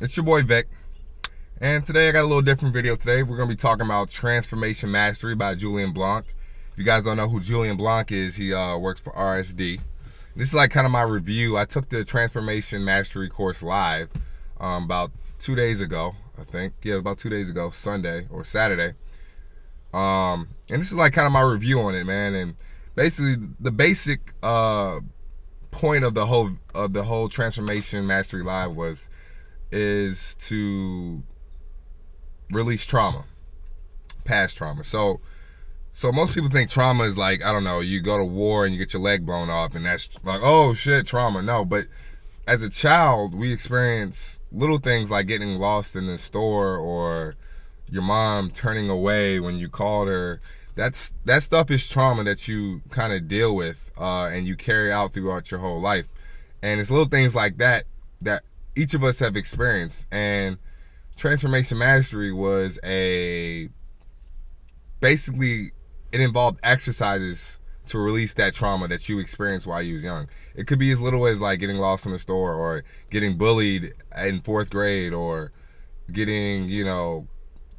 It's your boy Vic, and today I got a little different video. Today we're going to be talking about Transformation Mastery by Julien Blanc. If you guys don't know who Julien Blanc is, he works for RSD. This is like kind of my review. I took the Transformation Mastery course live about 2 days ago, I think. Yeah, about 2 days ago, Sunday or Saturday. And this is like kind of my review on it, man. And basically, the basic point of the whole Transformation Mastery live is to release trauma, past trauma. So most people think trauma is like, I don't know, you go to war and you get your leg blown off and that's like, oh shit, trauma. No, but as a child, we experience little things like getting lost in the store or your mom turning away when you called her. That stuff is trauma that you kind of deal with and you carry out throughout your whole life. And it's little things like that each of us have experienced. And Transformation Mastery was basically it involved exercises to release that trauma that you experienced while you was young. It could be as little as like getting lost in the store or getting bullied in 4th grade or getting,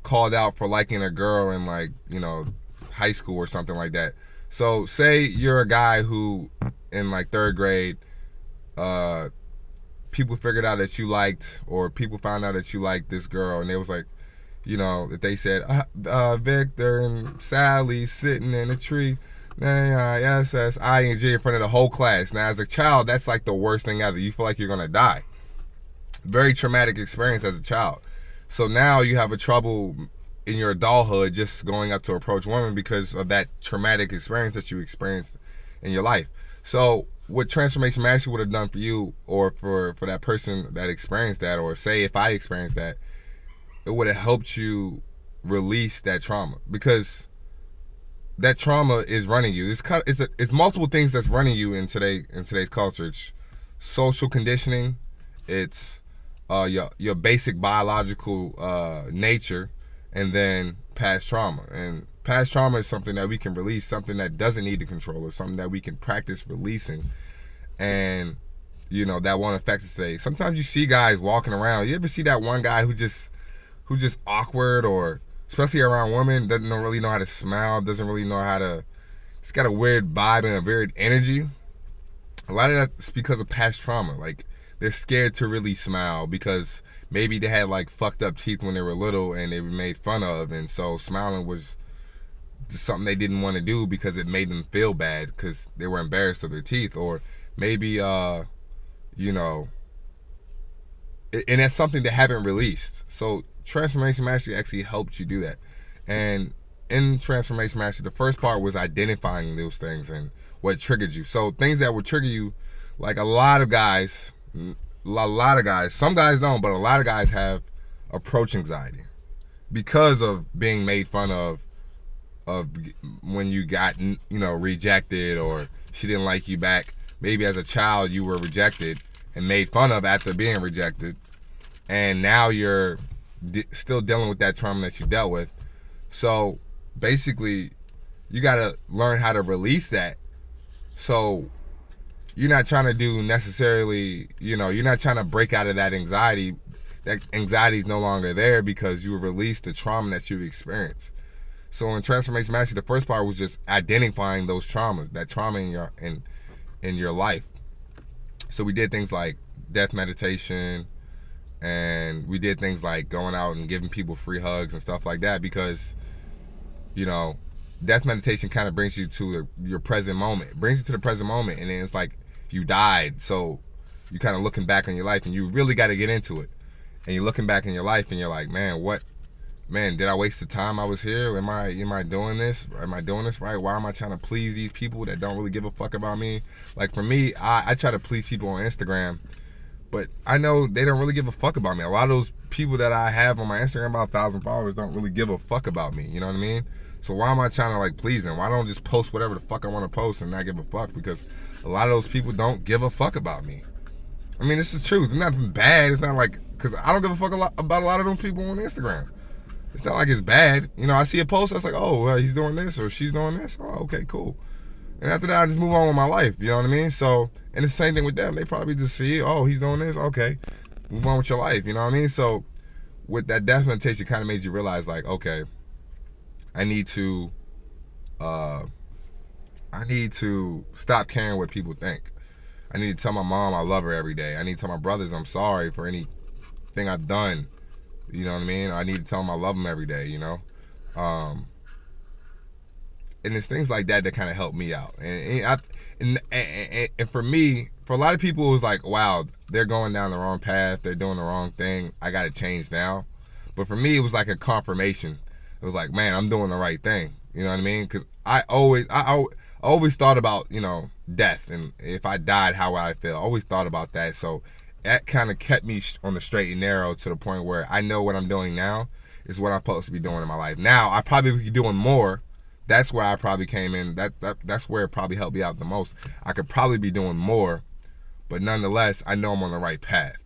called out for liking a girl in high school or something like that. So say you're a guy who in like 3rd grade, people figured out that you liked, or people found out that you liked this girl, and they was like, that they said, Victor and Sally sitting in a tree, S-S-I-N-G in front of the whole class. Now, as a child, that's like the worst thing ever. You feel like you're gonna die. Very traumatic experience as a child. So now you have a trouble in your adulthood just going up to approach women because of that traumatic experience that you experienced in your life. So what Transformation Mastery would have done for you, or for that person that experienced that, or say if I experienced that, it would have helped you release that trauma, because that trauma is running you. It's multiple things that's running you in today's culture. It's social conditioning, it's your basic biological nature, and then past trauma. And past trauma is something that we can release, something that doesn't need to control us, something that we can practice releasing, and that won't affect us today. Sometimes you see guys walking around. You ever see that one guy who just awkward, or especially around women, doesn't really know how to smile, doesn't really know how to. It's got a weird vibe and a weird energy. A lot of that's because of past trauma. Like, they're scared to really smile because maybe they had like fucked up teeth when they were little and they were made fun of, and so smiling was just something they didn't want to do because it made them feel bad because they were embarrassed of their teeth. Or maybe and that's something they haven't released. So Transformation Mastery actually helps you do that. And in Transformation Mastery, the first part was identifying those things and what triggered you. So things that would trigger you, like a lot of guys, some guys don't, but a lot of guys have approach anxiety because of being made fun of when you got rejected, or she didn't like you back. Maybe as a child you were rejected and made fun of after being rejected, and now you're still dealing with that trauma that you dealt with. So basically you got to learn how to release that. So you're not trying to do necessarily, you're not trying to break out of that anxiety. That anxiety is no longer there because you released the trauma that you've experienced. So in Transformation Mastery, the first part was just identifying those traumas, that trauma in your life. So we did things like death meditation, and we did things like going out and giving people free hugs and stuff like that, because death meditation kind of brings you to your present moment. It brings you to the present moment, and then it's like you died, so you kind of looking back on your life, and you really got to get into it. And you're looking back in your life, and you're like, man, did I waste the time I was here? Am I doing this? Am I doing this right? Why am I trying to please these people that don't really give a fuck about me? Like, for me, I try to please people on Instagram, but I know they don't really give a fuck about me. A lot of those people that I have on my Instagram, about 1,000 followers, don't really give a fuck about me. You know what I mean? So why am I trying to please them? Why don't I just post whatever the fuck I want to post and not give a fuck? Because a lot of those people don't give a fuck about me. I mean, this is true. It's nothing bad. It's not like, because I don't give a fuck about a lot of those people on Instagram. It's not like it's bad. I see a post, I was like, oh, well, he's doing this or she's doing this. Oh, okay, cool. And after that, I just move on with my life. You know what I mean? So, and it's the same thing with them. They probably just see, oh, he's doing this. Okay. move on with your life. You know what I mean? So with that death meditation, kind of made you realize, like, okay, I need to stop caring what people think. I need to tell my mom I love her every day. I need to tell my brothers I'm sorry for anything I've done. You know what I mean? I need to tell them I love them every day, you know? And it's things like that that kind of help me out. And for me, for a lot of people, it was like, wow, they're going down the wrong path. They're doing the wrong thing. I got to change now. But for me, it was like a confirmation. It was like, man, I'm doing the right thing. You know what I mean? Because I always thought about, you know, death, and if I died, how would I feel? I always thought about that. So that kind of kept me on the straight and narrow to the point where I know what I'm doing now is what I'm supposed to be doing in my life. Now, I probably be doing more. That's where I probably came in. That's where it probably helped me out the most. I could probably be doing more, but nonetheless, I know I'm on the right path.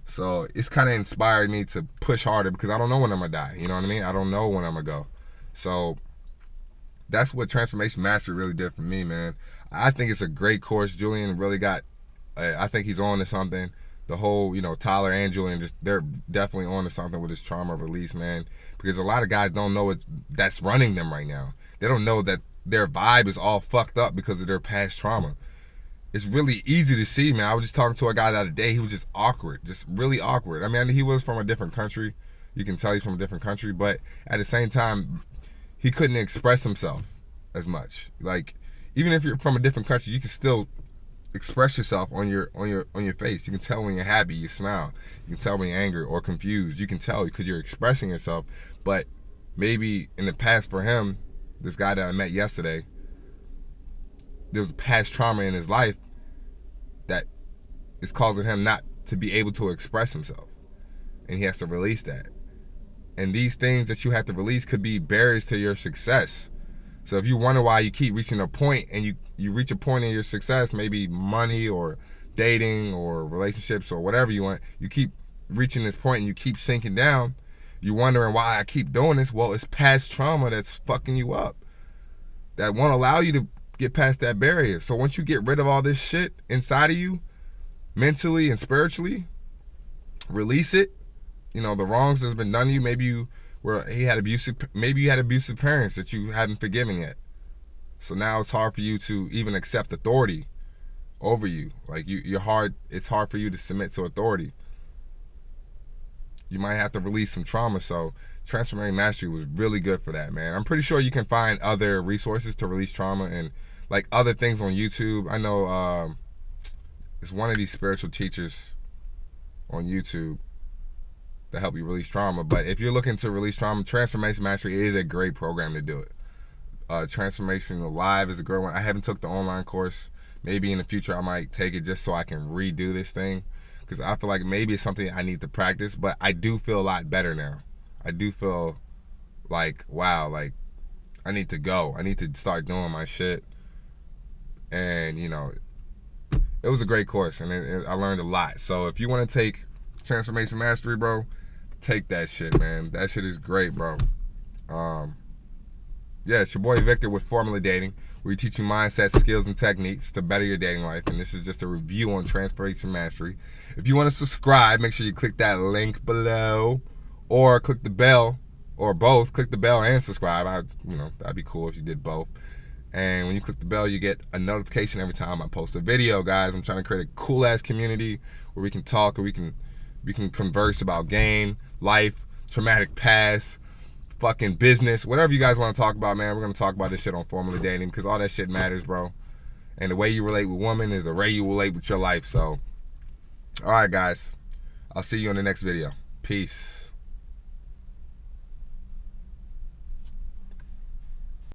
So it's kind of inspired me to push harder because I don't know when I'm going to die. You know what I mean? I don't know when I'm going to go. So that's what Transformation Mastery really did for me, man. I think it's a great course. Julien really got, I think he's on to something. The whole, you know, Tyler and Julien, they're definitely on to something with this trauma release, man. Because a lot of guys don't know that's running them right now. They don't know that their vibe is all fucked up because of their past trauma. It's really easy to see, man. I was just talking to a guy the other day. He was just awkward, just really awkward. I mean, he was from a different country. You can tell he's from a different country, but at the same time, he couldn't express himself as much. Like, even if you're from a different country, you can still express yourself on your face. You can tell when you're happy, you smile. You can tell when you're angry or confused. You can tell because you're expressing yourself. But maybe in the past for him, this guy that I met yesterday, there was past trauma in his life that is causing him not to be able to express himself. And he has to release that. And these things that you have to release could be barriers to your success. So if you wonder why you keep reaching a point and you reach a point in your success, maybe money or dating or relationships or whatever you want, you keep reaching this point and you keep sinking down, you're wondering why I keep doing this. Well, it's past trauma that's fucking you up. That won't allow you to get past that barrier. So once you get rid of all this shit inside of you, mentally and spiritually, release it. You know, the wrongs that's been done to you. Maybe you had abusive parents that you haven't forgiven yet. So now it's hard for you to even accept authority over you. Like it's hard for you to submit to authority. You might have to release some trauma. So Transformation Mastery was really good for that, man. I'm pretty sure you can find other resources to release trauma and like other things on YouTube. I know it's one of these spiritual teachers on YouTube that help you release trauma. But if you're looking to release trauma, Transformation Mastery is a great program to do it. Transformation Live is a great one. I haven't took the online course. Maybe in the future I might take it just so I can redo this thing, because I feel like maybe it's something I need to practice. But I do feel a lot better now. I do feel like, wow, like I need to go. I need to start doing my shit. And, you know, it was a great course, and I learned a lot. So if you want to take Transformation Mastery, bro, take that shit, man. That shit is great, bro. Yeah, it's your boy Victor with Formula Dating, where we teach you mindsets, skills, and techniques to better your dating life. And this is just a review on Transformation Mastery. If you want to subscribe, make sure you click that link below, or click the bell, or both. Click the bell and subscribe. That'd be cool if you did both. And when you click the bell, you get a notification every time I post a video, guys. I'm trying to create a cool ass community where we can talk, or we can converse about game, life, traumatic past, fucking business, whatever you guys want to talk about, man. We're gonna talk about this shit on Formula Dating, because all that shit matters, bro. And the way you relate with women is the way you relate with your life. So, all right, guys, I'll see you in the next video. Peace.